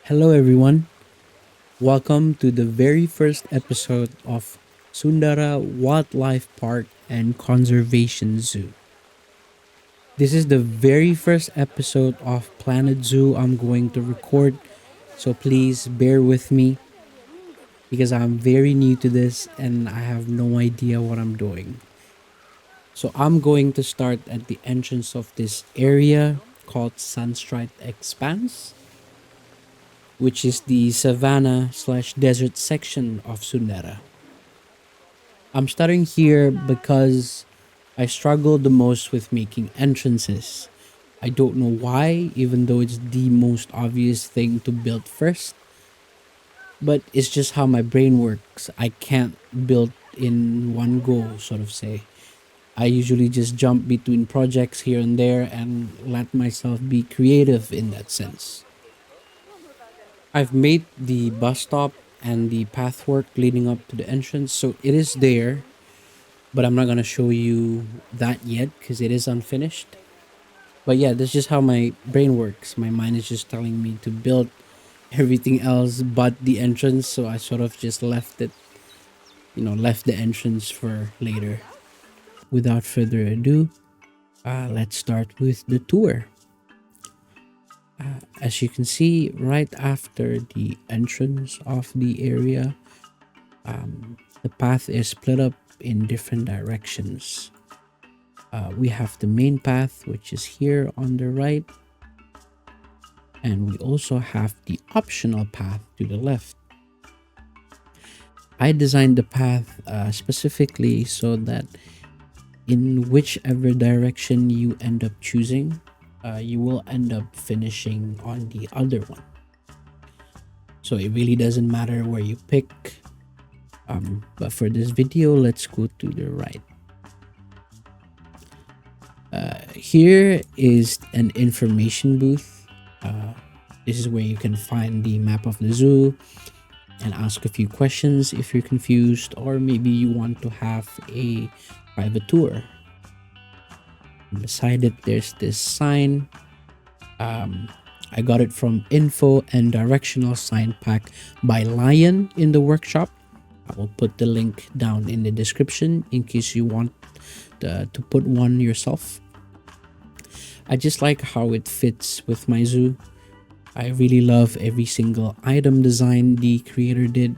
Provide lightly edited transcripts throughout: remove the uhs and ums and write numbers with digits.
Hello, everyone. Welcome to the very first episode of Sundara Wildlife Park and Conservation Zoo. This is the very first episode of Planet Zoo I'm going to record, so please bear with me because I'm very new to this and I have no idea what I'm doing. So, I'm going to start at the entrance of this area called Sunstride Expanse, which is the savannah slash desert section of Sundara. I'm starting here because I struggle the most with making entrances. I don't know why, even though it's the most obvious thing to build first, but it's just how my brain works. I can't build in one go, sort of say. I usually just jump between projects here and there and let myself be creative in that sense. I've made the bus stop and the pathwork leading up to the entrance, so it is there, but I'm not gonna show you that yet because it is unfinished. But yeah, that's just how my brain works. My mind is just telling me to build everything else but the entrance, so I sort of just left it, left the entrance for later. Without further ado, let's start with the tour. As you can see, right after the entrance of the area, the path is split up in different directions. We have the main path, which is here on the right, and we also have the optional path to the left. I designed the path specifically so that in whichever direction you end up choosing, you will end up finishing on the other one. So it really doesn't matter where you pick. But for this video, let's go to the right. Here is an information booth. This is where you can find the map of the zoo and ask a few questions if you're confused, or maybe you want to have a private tour. Beside it, there's this sign. I got it from Info and Directional Sign Pack by Lion in the workshop. I will put the link down in the description in case you want to put one yourself. I just like how it fits with my zoo. I really love every single item design the creator did.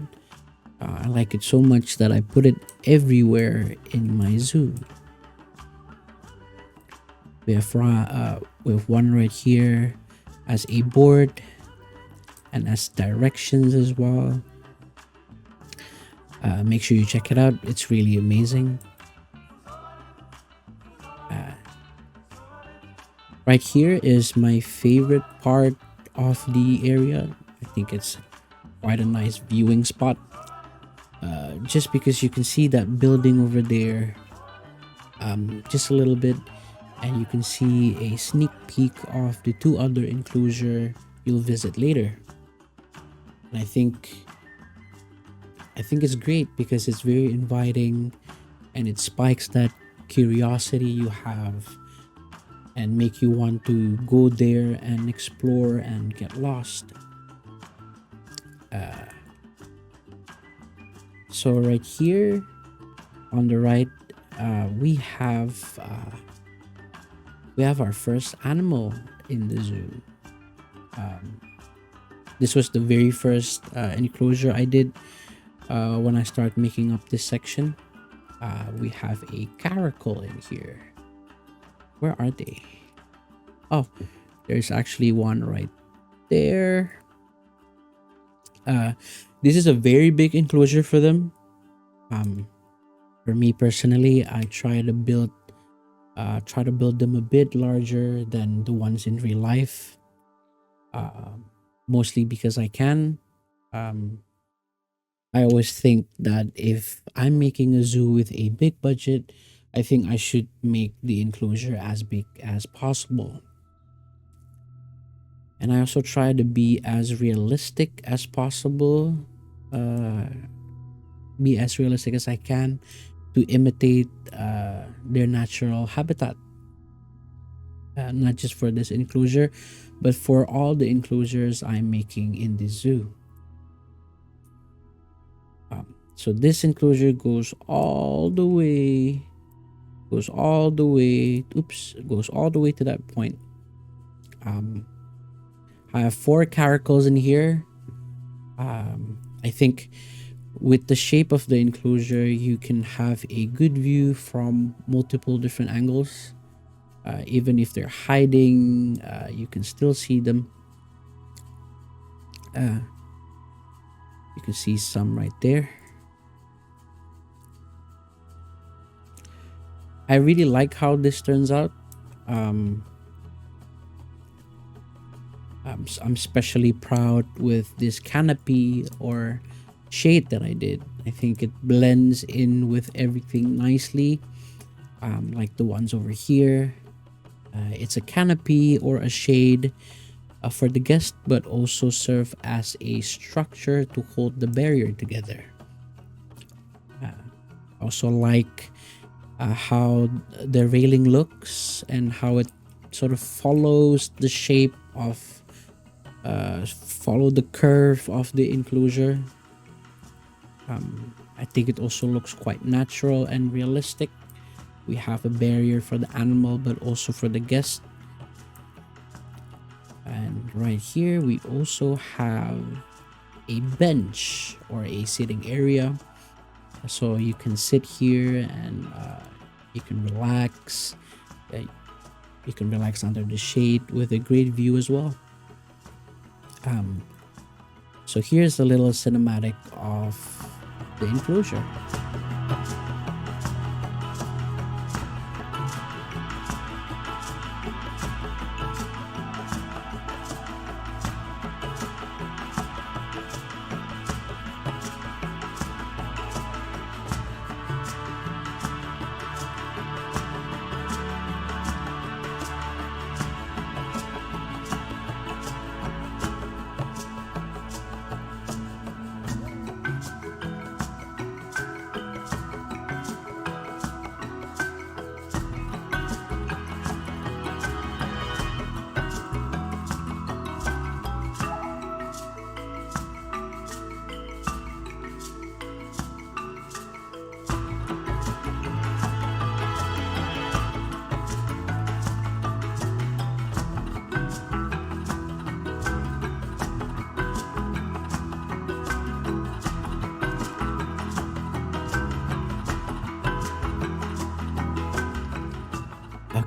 I like it so much that I put it everywhere in my zoo. We have one right here as a board and as directions as well. Make sure you check it out. It's really amazing. Right here is my favorite part of the area. I think it's quite a nice viewing spot. Just because you can see that building over there just a little bit, and you can see a sneak peek of the two other enclosure you'll visit later. And I think it's great because it's very inviting and it spikes that curiosity you have and make you want to go there and explore and get lost. So right here on the right, we have our first animal in the zoo. This was the very first enclosure I did when I started making up this section. We have a caracal in here. Where are they? Oh, there's actually one right there. This is a very big enclosure for them. For me personally, I try to build them a bit larger than the ones in real life. Mostly because I can. I always think that if I'm making a zoo with a big budget, I think I should make the enclosure as big as possible. And I also try to be as realistic as possible, be as realistic as I can to imitate their natural habitat. not just for this enclosure, but for all the enclosures I'm making in the zoo. So this enclosure goes all the way, goes all the way, oops, goes all the way to that point. I have 4 caracals in here. I think with the shape of the enclosure, you can have a good view from multiple different angles. Even if they're hiding, you can still see them. You can see some right there. I really like how this turns out. I'm especially proud with this canopy or shade that I did. I think it blends in with everything nicely, like the ones over here. It's a canopy or a shade for the guest, but also serve as a structure to hold the barrier together. Also like how the railing looks and how it sort of follows the shape of follow the curve of the enclosure. I think it also looks quite natural and realistic. We have a barrier for the animal but also for the guest. And right here we also have a bench or a sitting area, so you can sit here and you can relax. You can relax under the shade with a great view as well. So here's a little cinematic of the enclosure.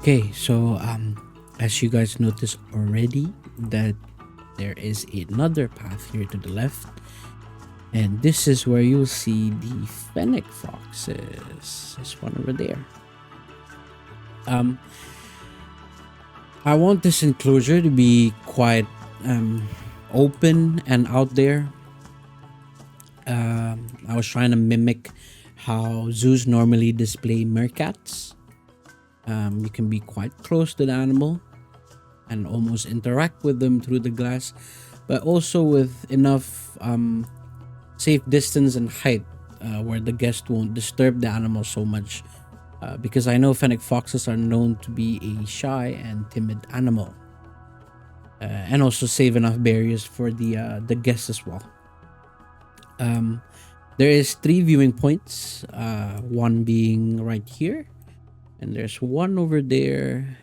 Okay, so as you guys noticed already that there is another path here to the left, and this is where you'll see the Fennec Foxes. This one over there. I want this enclosure to be quite open and out there. I was trying to mimic how zoos normally display meerkats. You can be quite close to the animal and almost interact with them through the glass, but also with enough safe distance and height where the guest won't disturb the animal so much, because I know Fennec Foxes are known to be a shy and timid animal, and also save enough barriers for the guests as well. There is 3 viewing points, one being right here, and there's one over there,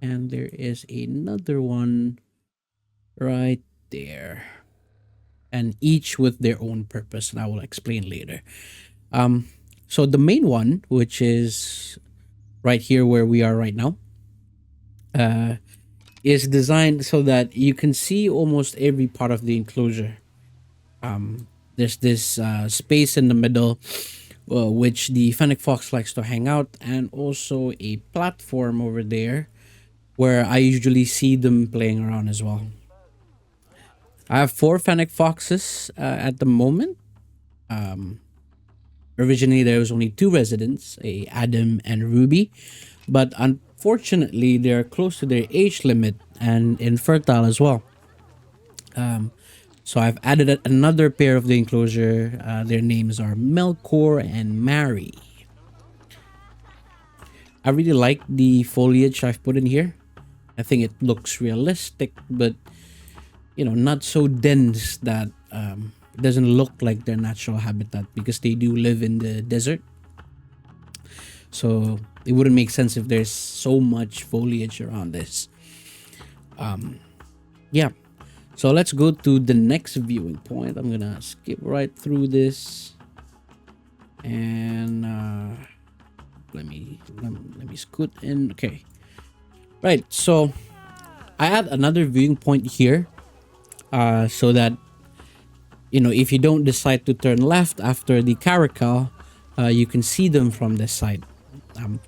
and there is another one right there, and each with their own purpose, and I will explain later. So the main one, which is right here where we are right now, is designed so that you can see almost every part of the enclosure. There's this space in the middle, which the Fennec Fox likes to hang out, and also a platform over there where I usually see them playing around as well. I have 4 Fennec Foxes at the moment. Originally, there was only 2 residents, a Adam and Ruby, but unfortunately, they're close to their age limit and infertile as well. So I've added another pair of the enclosure. Their names are Melkor and Mary. I really like the foliage I've put in here. I think it looks realistic, but not so dense that it doesn't look like their natural habitat, because they do live in the desert. So it wouldn't make sense if there's so much foliage around this. Yeah. So let's go to the next viewing point. I'm gonna skip right through this, and let me scoot in. Okay. Right. So I add another viewing point here, so that if you don't decide to turn left after the Caracal, you can see them from this side. Um,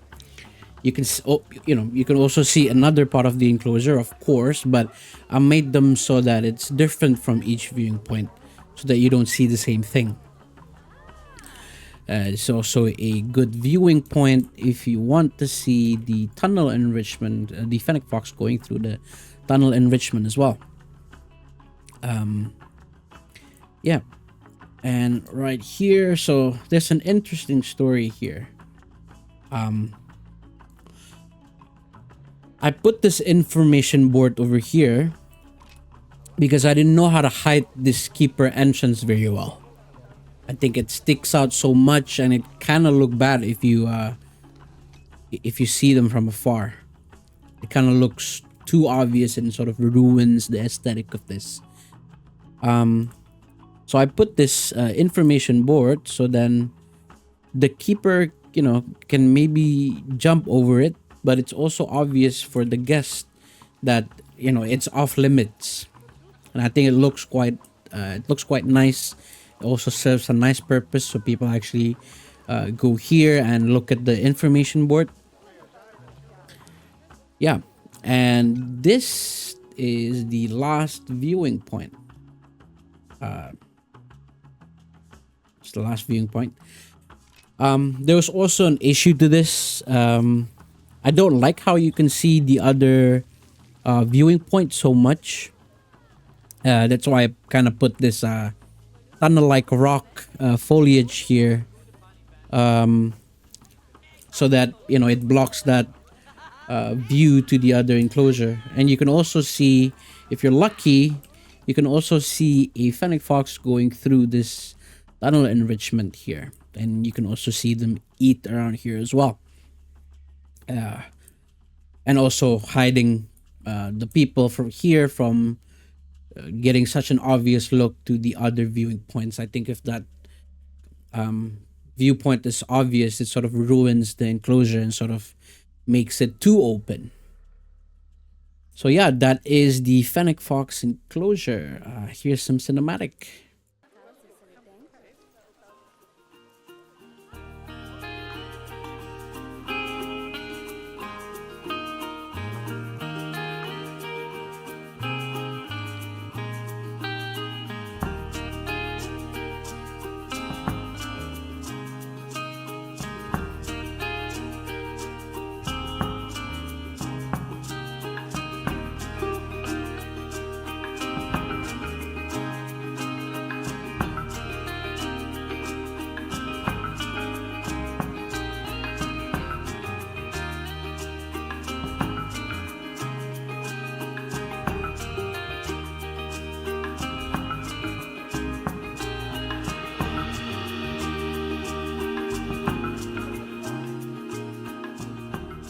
you can also see another part of the enclosure, of course, but I made them so that it's different from each viewing point, so that you don't see the same thing. It's also a good viewing point if you want to see the tunnel enrichment, the Fennec Fox going through the tunnel enrichment as well. Yeah. And right here, so there's an interesting story here. I put this information board over here because I didn't know how to hide this keeper entrance very well. I think it sticks out so much, and it kind of look bad if you see them from afar. It kind of looks too obvious and sort of ruins the aesthetic of this. So I put this information board, so then the keeper can maybe jump over it, but it's also obvious for the guest that it's off limits. And I think it looks quite nice. It also serves a nice purpose, so people actually go here and look at the information board. Yeah. And this is the last viewing point. It's the last viewing point. There was also an issue to this. I don't like how you can see the other viewing point so much. That's why I kind of put this tunnel-like rock foliage here, so that it blocks that view to the other enclosure. And you can also see, if you're lucky, you can also see a Fennec Fox going through this tunnel enrichment here, and you can also see them eat around here as well, and also hiding the people from here from getting such an obvious look to the other viewing points. I think if that viewpoint is obvious, it sort of ruins the enclosure and sort of makes it too open. So yeah, that is the Fennec Fox enclosure. Here's some cinematic.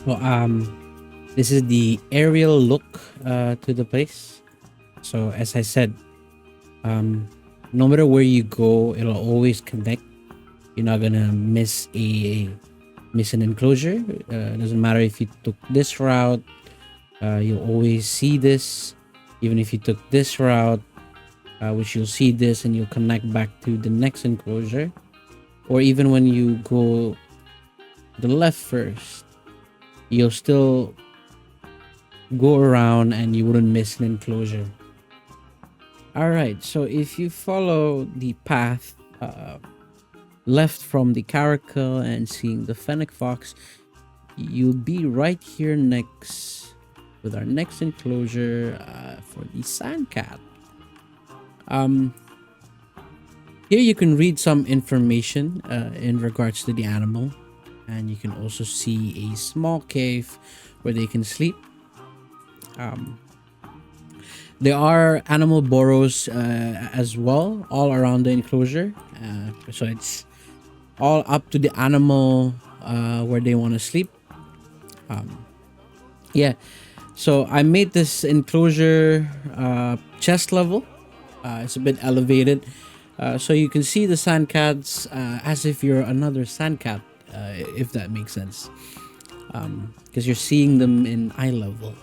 Well, this is the aerial look to the place. So as I said, no matter where you go, it'll always connect. You're not gonna miss an enclosure. It doesn't matter if you took this route, you'll always see this. Even if you took this route, which you'll see this, and you'll connect back to the next enclosure. Or even when you go the left first, you'll still go around and you wouldn't miss an enclosure. All right, so if you follow the path left from the Caracal and seeing the Fennec Fox, you'll be right here next with our next enclosure for the Sandcat. Here you can read some information in regards to the animal, and you can also see a small cave where they can sleep. Um, there are animal burrows as well all around the enclosure. So it's all up to the animal where they want to sleep. Yeah. So I made this enclosure chest level. It's a bit elevated. So you can see the sandcats as if you're another sandcat, if that makes sense. Because you're seeing them in eye level.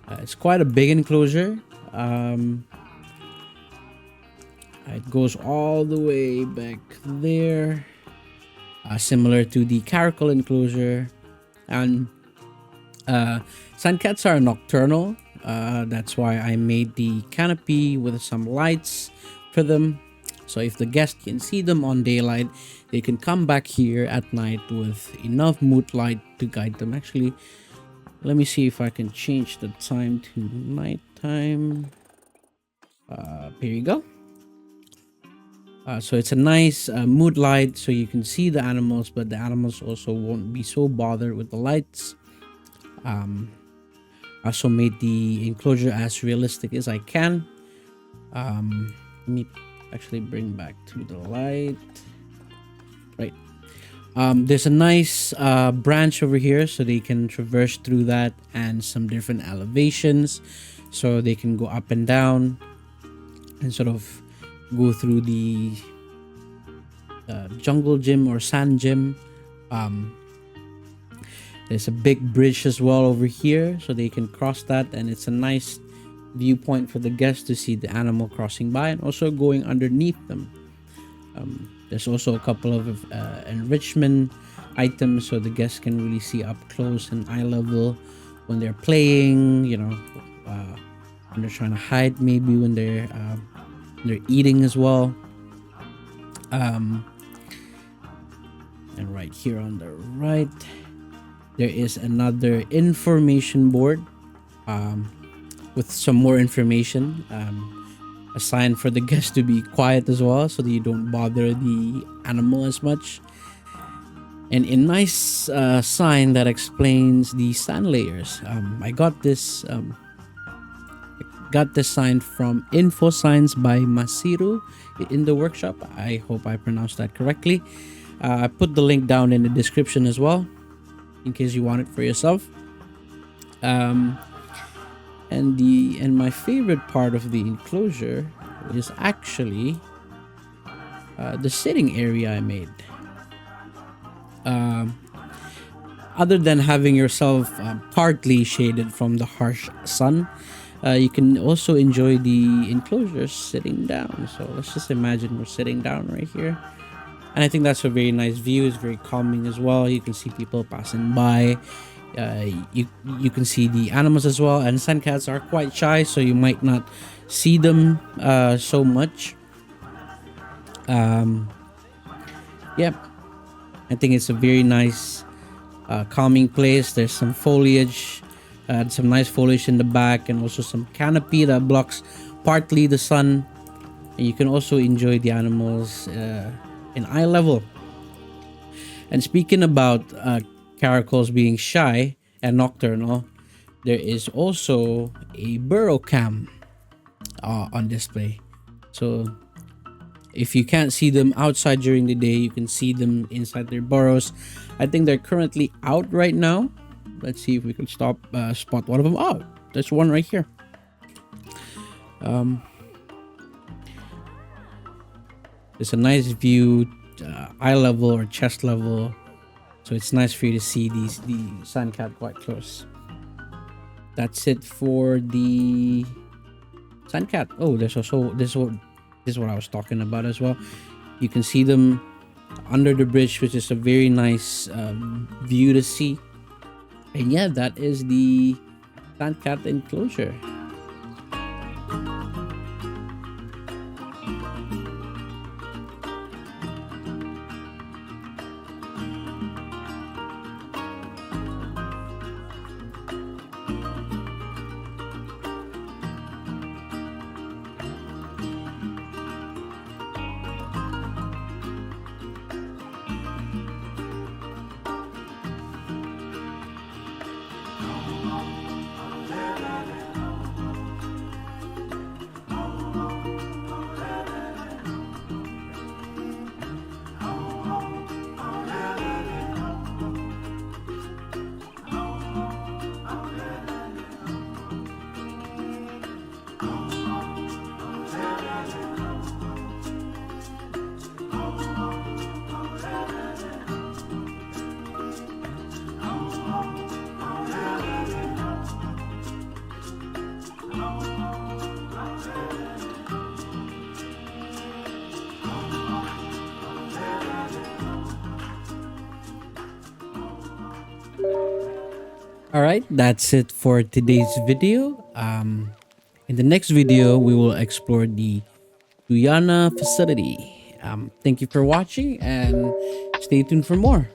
It's quite a big enclosure. It goes all the way back there, similar to the Caracal enclosure. And sandcats are nocturnal. That's why I made the canopy with some lights for them. So if the guest can see them on daylight, they can come back here at night with enough moonlight to guide them. Actually, let me see if I can change the time to nighttime. Here you go. So it's a nice mood light, so you can see the animals, but the animals also won't be so bothered with the lights. I also made the enclosure as realistic as I can. Let me actually bring back to the light. Right. There's a nice branch over here, so they can traverse through that, and some different elevations, so they can go up and down and sort of go through the jungle gym or sand gym. There's a big bridge as well over here, so they can cross that, and it's a nice viewpoint for the guests to see the animal crossing by and also going underneath them. There's also a couple of enrichment items, so the guests can really see up close and eye level when they're playing, when they're trying to hide, maybe when they're eating as well. And right here on the right, there is another information board with some more information. A sign for the guests to be quiet as well, so that you don't bother the animal as much. And a nice sign that explains the sand layers. I got this sign from Info Signs by Masiru in the workshop. I hope I pronounced that correctly. I put the link down in the description as well, in case you want it for yourself. And my favorite part of the enclosure is actually the sitting area I made. Other than having yourself partly shaded from the harsh sun, you can also enjoy the enclosure sitting down. So let's just imagine we're sitting down right here, and I think that's a very nice view. It's very calming as well. You can see people passing by. You can see the animals as well, and sandcats are quite shy, so you might not see them so much. Yep, I think it's a very nice calming place. There's some foliage, some nice foliage in the back, and also some canopy that blocks partly the sun, and you can also enjoy the animals in eye level. And speaking about Caracals being shy and nocturnal, there is also a burrow cam on display. So if you can't see them outside during the day, you can see them inside their burrows. I think they're currently out right now. Let's see if we can spot one of them. Oh, there's one right here. It's a nice view, eye level or chest level. So it's nice for you to see the sandcat quite close. That's it for the sandcat. Oh, there's also this is what I was talking about as well. You can see them under the bridge, which is a very nice view to see. And yeah, that is the sandcat enclosure. All right, that's it for today's video. In the next video, we will explore the Guyana facility. Thank you for watching and stay tuned for more.